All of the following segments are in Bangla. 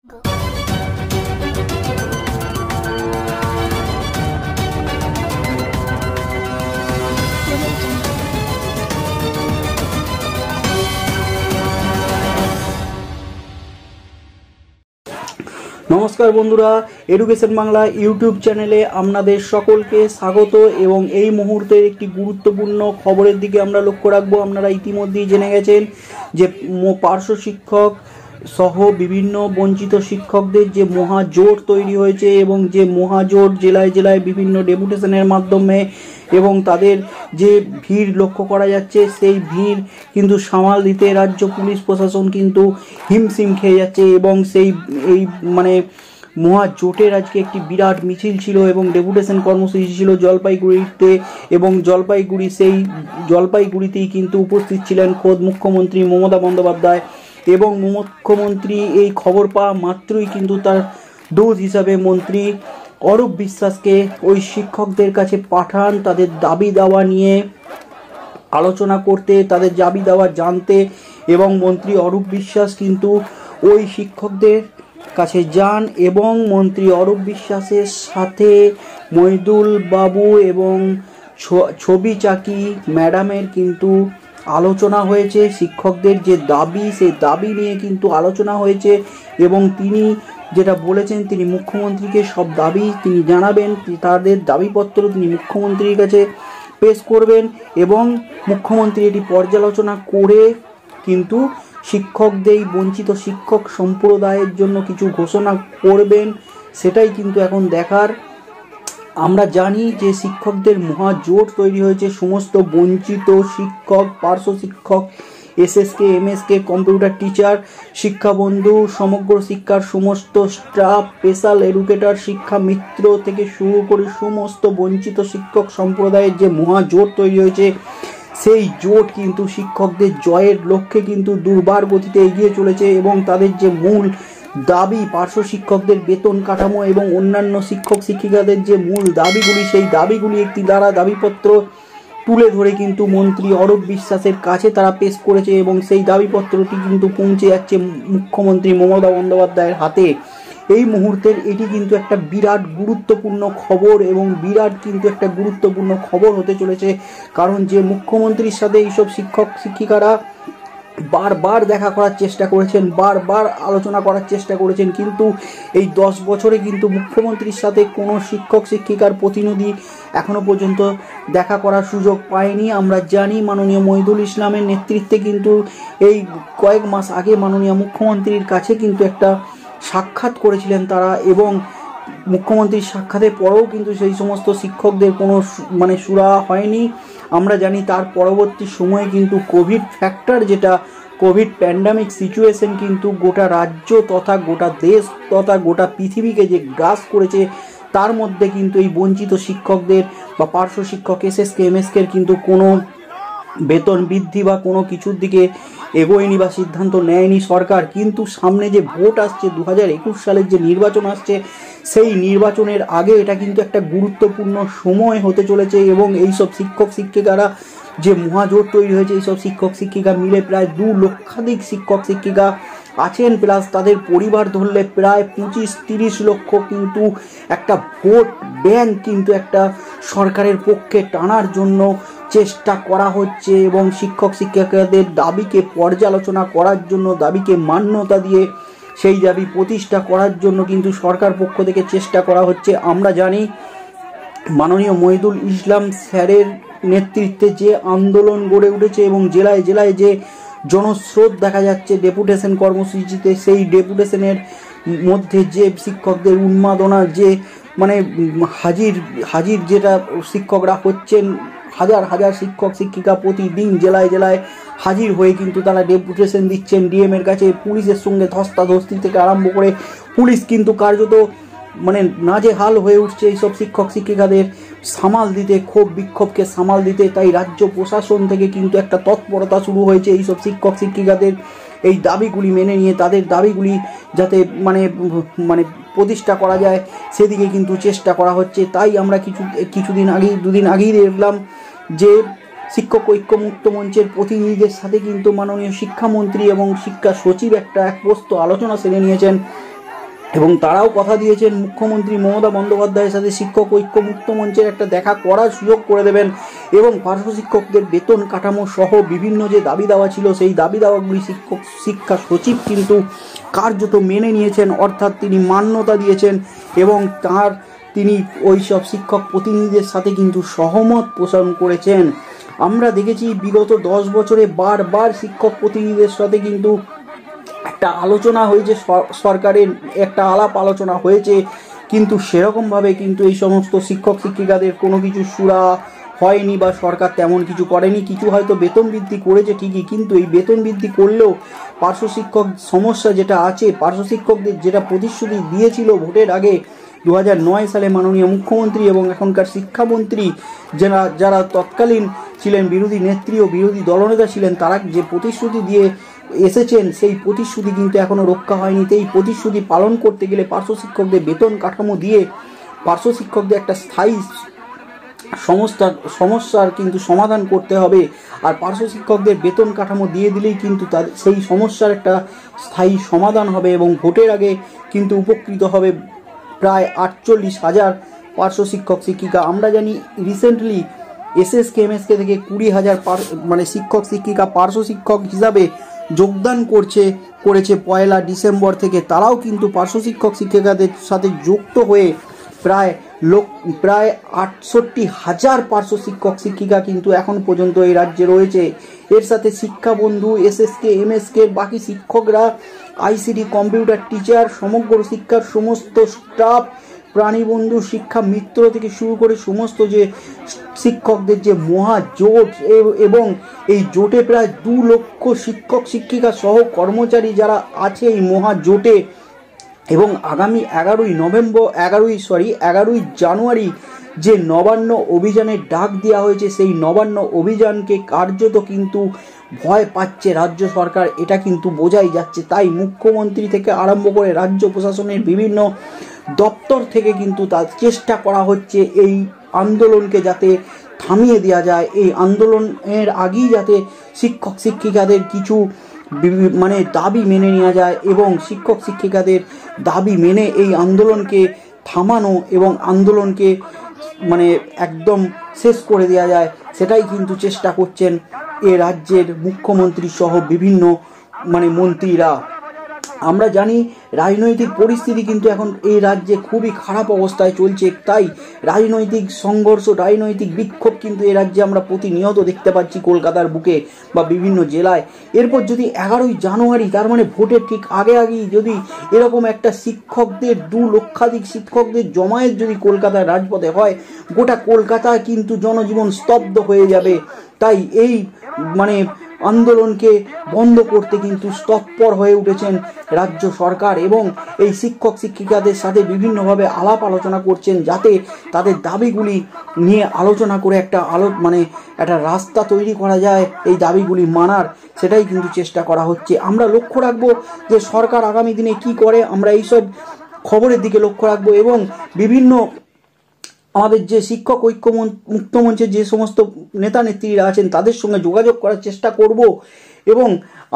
নমস্কার বন্ধুরা, এডুকেশন বাংলা ইউটিউব চ্যানেলে আপনাদের সকলকে স্বাগত। এবং এই মুহূর্তের একটি গুরুত্বপূর্ণ খবরের দিকে আমরা লক্ষ্য রাখবো। আপনারা ইতিমধ্যেই জেনে গেছেন যে পার্শ্ব শিক্ষক সহ বিভিন্ন বঞ্চিত শিক্ষকদের যে মহাজোট তৈরি হয়েছে এবং যে মহাজোট জেলায় জেলায় বিভিন্ন ডেপুটেশনের মাধ্যমে এবং তাদের যে ভিড় লক্ষ্য করা যাচ্ছে, সেই ভিড় কিন্তু সামাল দিতে রাজ্য পুলিশ প্রশাসন কিন্তু হিমশিম খেয়ে যাচ্ছে। এবং এই মহাজোটের আজকে একটি বিরাট মিছিল ছিল এবং ডেপুটেশন কর্মসূচি ছিল জলপাইগুড়িতে। এবং জলপাইগুড়িতেই কিন্তু উপস্থিত ছিলেন খোদ মুখ্যমন্ত্রী মমতা বন্দ্যোপাধ্যায়। এবং মুখ্যমন্ত্রী এই খবর পাওয়া মাত্রই কিন্তু তার দূত হিসাবে মন্ত্রী অরূপ বিশ্বাসকে ওই শিক্ষকদের কাছে পাঠান তাদের দাবি দাওয়া নিয়ে আলোচনা করতে, তাদের দাবি দাওয়া জানতে। এবং মন্ত্রী অরূপ বিশ্বাস কিন্তু ওই শিক্ষকদের কাছে যান এবং মন্ত্রী অরূপ বিশ্বাসের সাথে মইদুল বাবু এবং ছবি চাকি ম্যাডামের কিন্তু আলোচনা হয়েছে। শিক্ষকদের যে দাবি, সেই দাবি নিয়ে কিন্তু আলোচনা হয়েছে। এবং তিনি যেটা বলেছেন, তিনি মুখ্যমন্ত্রীকে সব দাবি তিনি জানাবেন, তাদের দাবিপত্র তিনি মুখ্যমন্ত্রীর কাছে পেশ করবেন এবং মুখ্যমন্ত্রী এটি পর্যালোচনা করে কিন্তু শিক্ষকদের বঞ্চিত শিক্ষক সম্প্রদায়ের জন্য কিছু ঘোষণা করবেন। সেটাই কিন্তু এখন দেখার। আমরা জানি যে শিক্ষকদের মহাজোট তৈরি হয়েছে। সমস্ত বঞ্চিত শিক্ষক, পার্শ্ব শিক্ষক, এসএসকে, এমএসকে, কম্পিউটার টিচার, শিক্ষাবন্ধু, সমগ্র শিক্ষার সমস্ত স্টাফ, স্পেশাল এডুকেটর, শিক্ষা মিত্র থেকে শুরু করে সমস্ত বঞ্চিত শিক্ষক সম্প্রদায়ের যে মহাজোট তৈরি হয়েছে, সেই জোট কিন্তু শিক্ষকদের জয়ের লক্ষ্যে কিন্তু দুর্বার গতিতে এগিয়ে চলেছে। এবং তাদের যে মূল দাবি, পার্শ্ব শিক্ষকদের বেতন কাঠামো এবং অন্যান্য শিক্ষক শিক্ষিকাদের যে মূল দাবিগুলি, সেই দাবিগুলি একটি দ্বারা দাবিপত্র তুলে ধরে কিন্তু মন্ত্রী অরূপ বিশ্বাসের কাছে তারা পেশ করেছে। এবং সেই দাবিপত্রটি কিন্তু পৌঁছে যাচ্ছে মুখ্যমন্ত্রী মমতা বন্দ্যোপাধ্যায়ের হাতে। এই মুহূর্তের এটি কিন্তু একটা বিরাট গুরুত্বপূর্ণ খবর এবং বিরাট কিন্তু একটা গুরুত্বপূর্ণ খবর হতে চলেছে। কারণ যে মুখ্যমন্ত্রীর সাথে এইসব শিক্ষক শিক্ষিকারা বারবার দেখা করার চেষ্টা করেছেন, বারবার আলোচনা করার চেষ্টা করেছেন, কিন্তু এই 10 বছরে কিন্তু মুখ্যমন্ত্রীর সাথে কোনো শিক্ষক শিক্ষিকার প্রতিনিধি এখনো পর্যন্ত দেখা করার সুযোগ পায়নি। আমরা জানি মাননীয় মহিদুল ইসলামের নেতৃত্বে কিন্তু এই কয়েক মাস আগে মাননীয় মুখ্যমন্ত্রীর কাছে কিন্তু একটা সাক্ষাৎ করেছিলেন তারা। এবং মুখ্যমন্ত্রীর সাক্ষাতের পরেও কিন্তু সেই সমস্ত শিক্ষকদের কোনো সুরা হয়নি। আমরা জানি তার পরবর্তী সময়ে কিন্তু কোভিড ফ্যাক্টর, যেটা কোভিড প্যান্ডামিক সিচুয়েশন কিন্তু গোটা রাজ্য তথা গোটা দেশ তথা গোটা পৃথিবীকে যে গ্রাস করেছে, তার মধ্যে কিন্তু এই বঞ্চিত শিক্ষকদের বা পার্শ্ব শিক্ষক এসএসকে এমএসকের কিন্তু কোনো বেতন বৃদ্ধি বা কোনো কিছুর দিকে এগোয়নি বা সিদ্ধান্ত নেয়নি সরকার। কিন্তু সামনে যে ভোট আসছে, 2021 সালের যে নির্বাচন আসছে, সেই নির্বাচনের আগে এটা কিন্তু একটা গুরুত্বপূর্ণ সময় হতে চলেছে। এবং এইসব শিক্ষক শিক্ষিকারা যে মহাজোট তৈরি হয়েছে, এইসব শিক্ষক শিক্ষিকা মিলে প্রায় 2 লক্ষাধিক শিক্ষক শিক্ষিকা আছেন, প্লাস তাদের পরিবার ধরলে প্রায় 25-30 লক্ষ কিন্তু একটা ভোট ব্যাংক কিন্তু একটা সরকারের পক্ষে টানার জন্য চেষ্টা করা হচ্ছে। এবং শিক্ষক শিক্ষিকাদের দাবিকে পর্যালোচনা করার জন্য, দাবিকে মান্যতা দিয়ে সেই দাবি প্রতিষ্ঠা করার জন্য কিন্তু সরকার পক্ষ থেকে চেষ্টা করা হচ্ছে। আমরা জানি মাননীয় মহিদুল ইসলাম স্যারের নেতৃত্বে যে আন্দোলন গড়ে উঠেছে এবং জেলায় জেলায় যে জনস্রোত দেখা যাচ্ছে ডেপুটেশন কর্মসূচিতে, সেই ডেপুটেশনের মধ্যে যে শিক্ষকদের উন্মাদনা, যে হাজির যেটা শিক্ষকরা হচ্ছেন, হাজার হাজার শিক্ষক শিক্ষিকা প্রতিদিন জেলায় জেলায় হাজির হয়ে কিন্তু তারা ডেপুটেশন দিচ্ছেন ডিএমের কাছে। পুলিশের সঙ্গে ধস্তাধস্তি থেকে আরম্ভ করে পুলিশ কিন্তু কার্যত নাজেহাল হয়ে উঠছে এইসব শিক্ষক শিক্ষিকাদের সামাল দিতে, ক্ষোভ বিক্ষোভকে সামাল দিতে। তাই রাজ্য প্রশাসন থেকে কিন্তু একটা তৎপরতা শুরু হয়েছে এইসব শিক্ষক শিক্ষিকাদের এই দাবিগুলি মেনে নিয়ে তাদের দাবিগুলি যাতে প্রতিষ্ঠা করা যায়, সেদিকে কিন্তু চেষ্টা করা হচ্ছে। তাই আমরা দুদিন আগেই দেখলাম যে শিক্ষক ঐক্য মুক্ত মঞ্চের প্রতিনিধিদের সাথে কিন্তু মাননীয় শিক্ষামন্ত্রী এবং শিক্ষা সচিব এক প্রস্ত আলোচনা সেরে নিয়েছেন। এবং তারাও কথা দিয়েছেন মুখ্যমন্ত্রী মমতা বন্দ্যোপাধ্যায়ের সাথে শিক্ষক ঐক্য মুক্ত মঞ্চের একটা দেখা করার সুযোগ করে দেবেন এবং পার্শ্ব শিক্ষকদের বেতন কাঠামো সহ বিভিন্ন যে দাবি দাওয়া ছিল সেই দাবি দাওয়াগুলি শিক্ষা সচিব কিন্তু কার্যত মেনে নিয়েছেন, অর্থাৎ তিনি মান্যতা দিয়েছেন এবং তিনি ওই সব শিক্ষক প্রতিনিধিদের সাথে কিন্তু সহমত পোষণ করেছেন। আমরা দেখেছি বিগত 10 বছরে বারবার শিক্ষক প্রতিনিধিদের সাথে কিন্তু একটা আলোচনা হয়েছে, সরকারের একটা আলাপ আলোচনা হয়েছে, কিন্তু সেরকমভাবে কিন্তু এই সমস্ত শিক্ষক শিক্ষিকাদের কোনো কিছু সুরা হয়নি বা সরকার তেমন কিছু করেনি। কিছু হয়তো বেতন বৃদ্ধি করেছে ঠিকই, কিন্তু এই বেতন বৃদ্ধি করলেও পার্শ্ব শিক্ষক সমস্যা যেটা আছে, পার্শ্ব শিক্ষকদের যেটা প্রতিশ্রুতি দিয়েছিল ভোটের আগে 2009 সালে মাননীয় মুখ্যমন্ত্রী এবং এখনকার শিক্ষামন্ত্রী যারা তৎকালীন ছিলেন বিরোধী নেত্রী ও বিরোধী দলনেতা ছিলেন, তারা যে প্রতিশ্রুতি দিয়ে এসেছেন সেই প্রতিশ্রুতি কিন্তু এখনো রক্ষা হয়নি। এই প্রতিশ্রুতি পালন করতে গেলে পার্শ্ব শিক্ষকদের বেতন কাঠামো দিয়ে পার্শ্ব শিক্ষকদের একটা স্থায়ী সমস্যার কিন্তু সমাধান করতে হবে। আর পার্শ্ব শিক্ষকদের বেতন কাঠামো দিয়ে দিলেই কিন্তু সেই সমস্যার একটা স্থায়ী সমাধান হবে এবং ভোটের আগে কিন্তু উপকৃত হবে প্রায় 48,000 পার্শ্ব শিক্ষক শিক্ষিকা। আমরা জানি রিসেন্টলি এসএসকে এমএসকে থেকে 20,000 মানে শিক্ষক শিক্ষিকা পার্শ্ব শিক্ষক হিসাবে যোগদান করেছে 1 ডিসেম্বর থেকে। তারাও কিন্তু পার্শ্ব শিক্ষক শিক্ষিকাদের সাথে যুক্ত হয়ে প্রায় 68,000 পার্শ্ব শিক্ষক শিক্ষিকা কিন্তু এখন পর্যন্ত এই রাজ্যে রয়েছে। এর সাথে শিক্ষা বন্ধু, এসএসকে এমএসকে বাকি শিক্ষকরা, আইসিডি কম্পিউটার টিচার, সমগ্র শিক্ষার সমস্ত স্টাফ, প্রাণীবন্ধু শিক্ষা মিত্র থেকে শুরু করে সমস্ত যে শিক্ষকদের যে মহা জোট এবং এই জোটে প্রায় 2 লক্ষ শিক্ষক শিক্ষিকা সহ কর্মচারী যারা আছে এই মহা জোটে, এবং আগামী 11ই জানুয়ারি যে নবান্ন অভিযানের ডাক দেওয়া হয়েছে, সেই নবান্ন অভিযানকে কার্যত কিন্তু ভয় পাচ্ছে রাজ্য সরকার, এটা কিন্তু বোঝাই যাচ্ছে। তাই মুখ্যমন্ত্রী থেকে আরম্ভ করে রাজ্য প্রশাসনের বিভিন্ন দপ্তর থেকে কিন্তু তার চেষ্টা করা হচ্ছে এই আন্দোলনকে যাতে থামিয়ে দেওয়া যায়, এই আন্দোলনের আগেই যাতে শিক্ষক শিক্ষিকাদের কিছু মানে দাবি মেনে নেওয়া যায় এবং শিক্ষক শিক্ষিকাদের দাবি মেনে এই আন্দোলনকে থামানো এবং আন্দোলনকে মানে একদম শেষ করে দেওয়া যায়, সেটাই কিন্তু চেষ্টা করছেন এ রাজ্যের মুখ্যমন্ত্রী সহ বিভিন্ন মানে মন্ত্রীরা। আমরা জানি রাজনৈতিক পরিস্থিতি কিন্তু এখন এই রাজ্যে খুবই খারাপ অবস্থায় চলছে, তাই রাজনৈতিক সংঘর্ষ, রাজনৈতিক বিক্ষোভ কিন্তু এই রাজ্যে আমরা প্রতিনিয়ত দেখতে পাচ্ছি কলকাতার বুকে বা বিভিন্ন জেলায়। এরপর যদি 11ই জানুয়ারি, তার মানে ভোটের ঠিক আগেই যদি এরকম একটা শিক্ষকদের 2 লক্ষাধিক শিক্ষকদের জমায়েত যদি কলকাতার রাজপথে হয়, গোটা কলকাতায় কিন্তু জনজীবন স্তব্ধ হয়ে যাবে। তাই এই মানে আন্দোলনকে বন্ধ করতে কিন্তু তৎপর হয়ে উঠেছেন রাজ্য সরকার এবং এই শিক্ষক শিক্ষিকাদের সাথে বিভিন্নভাবে আলাপ আলোচনা করছেন, যাতে তাদের দাবিগুলি নিয়ে আলোচনা করে একটা রাস্তা তৈরি করা যায় এই দাবিগুলি মানার, সেটাই কিন্তু চেষ্টা করা হচ্ছে। আমরা লক্ষ্য রাখবো যে সরকার আগামী দিনে কি করে, আমরা এইসব খবরের দিকে লক্ষ্য রাখবো এবং বিভিন্ন আমাদের যে শিক্ষক ঐক্য মুক্ত মঞ্চের যে সমস্ত নেতা নেত্রীরা আছেন তাদের সঙ্গে যোগাযোগ করার চেষ্টা করব এবং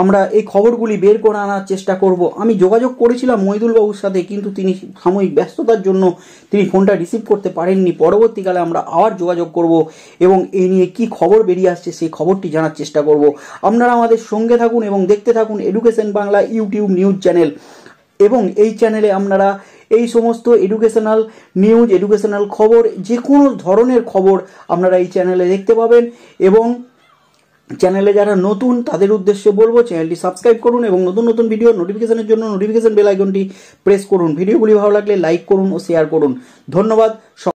আমরা এই খবরগুলি বের করে আনার চেষ্টা করব। আমি যোগাযোগ করেছিলাম মহিদুল বাবুর সাথে, কিন্তু তিনি সাময়িক ব্যস্ততার জন্য তিনি ফোনটা রিসিভ করতে পারেননি। পরবর্তীকালে আমরা আবার যোগাযোগ করব এবং এই নিয়ে কি খবর বেরিয়ে আসছে সেই খবরটি জানার চেষ্টা করব। আপনারা আমাদের সঙ্গে থাকুন এবং দেখতে থাকুন education Bangla YouTube news channel, এবং এই চ্যানেলে আপনারা এই সমস্ত এডুকেশনাল নিউজ, এডুকেশনাল খবর, যে কোনো ধরনের খবর আপনারা এই চ্যানেলে দেখতে পাবেন। এবং চ্যানেলে যারা নতুন তাদের উদ্দেশ্যে বলবো চ্যানেলটি সাবস্ক্রাইব করুন এবং নতুন নতুন ভিডিও নোটিফিকেশনের জন্য নোটিফিকেশন বেল আইকনটি প্রেস করুন। ভিডিওগুলি ভালো লাগলে লাইক করুন ও শেয়ার করুন। ধন্যবাদ।